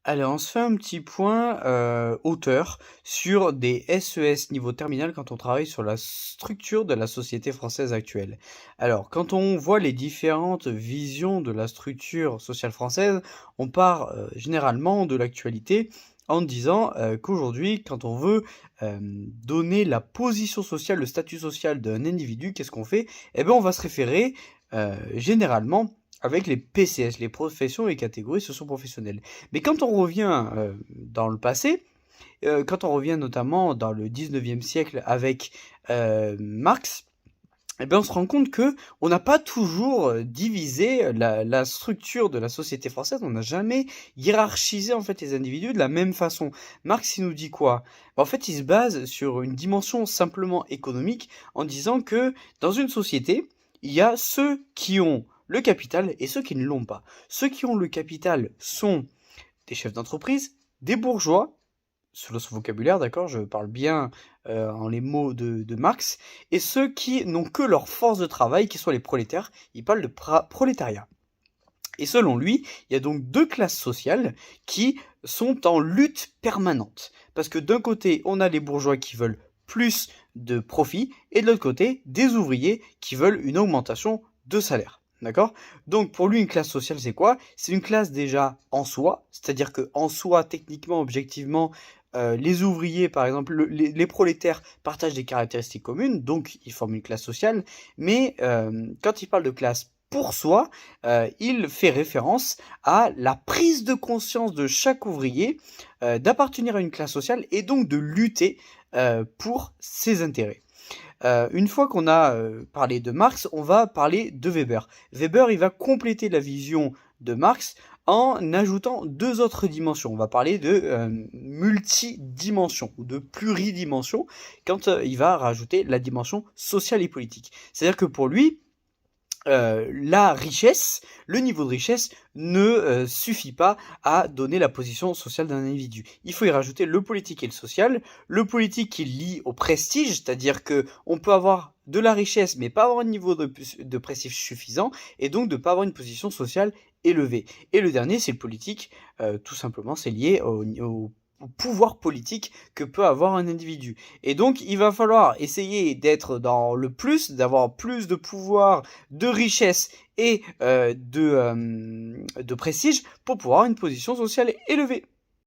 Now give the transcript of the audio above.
Allez, on se fait un petit point hauteur sur des SES niveau terminal quand on travaille sur la structure de la société française actuelle. Alors, quand on voit les différentes visions de la structure sociale française, on part généralement de l'actualité en disant qu'aujourd'hui, quand on veut donner la position sociale, le statut social d'un individu, qu'est-ce qu'on fait? Eh bien, on va se référer généralement avec les PCS, les professions et catégories socio-professionnelles. Mais quand on revient dans le passé, quand on revient notamment dans le 19e siècle avec Marx, eh bien on se rend compte que on n'a pas toujours divisé la structure de la société française, on n'a jamais hiérarchisé en fait les individus de la même façon. Marx il nous dit quoi? En fait il se base sur une dimension simplement économique en disant que dans une société, il y a ceux qui ont le capital et ceux qui ne l'ont pas. Ceux qui ont le capital sont des chefs d'entreprise, des bourgeois, selon son vocabulaire, d'accord, je parle bien en les mots de Marx, et ceux qui n'ont que leur force de travail, qui sont les prolétaires, il parle de prolétariat. Et selon lui, il y a donc deux classes sociales qui sont en lutte permanente. Parce que d'un côté, on a les bourgeois qui veulent plus de profit, et de l'autre côté, des ouvriers qui veulent une augmentation de salaire. D'accord? Donc pour lui, une classe sociale, c'est quoi? C'est une classe déjà en soi, c'est-à-dire que en soi, techniquement, objectivement, les ouvriers, par exemple, les prolétaires partagent des caractéristiques communes, donc ils forment une classe sociale, mais quand il parle de classe pour soi, il fait référence à la prise de conscience de chaque ouvrier d'appartenir à une classe sociale et donc de lutter pour ses intérêts. Une fois qu'on a parlé de Marx, on va parler de Weber. Weber, il va compléter la vision de Marx en ajoutant deux autres dimensions. On va parler de multidimension ou de pluridimension quand il va rajouter la dimension sociale et politique. C'est-à-dire que pour lui, la richesse, le niveau de richesse ne suffit pas à donner la position sociale d'un individu. Il faut y rajouter le politique et le social. Le politique qui lie au prestige, c'est-à-dire que on peut avoir de la richesse mais pas avoir un niveau de prestige suffisant et donc de pas avoir une position sociale élevée. Et le dernier, c'est le politique, tout simplement, c'est lié au pouvoir politique que peut avoir un individu. Et donc, il va falloir essayer d'être dans le plus, d'avoir plus de pouvoir, de richesse et de prestige pour pouvoir avoir une position sociale élevée.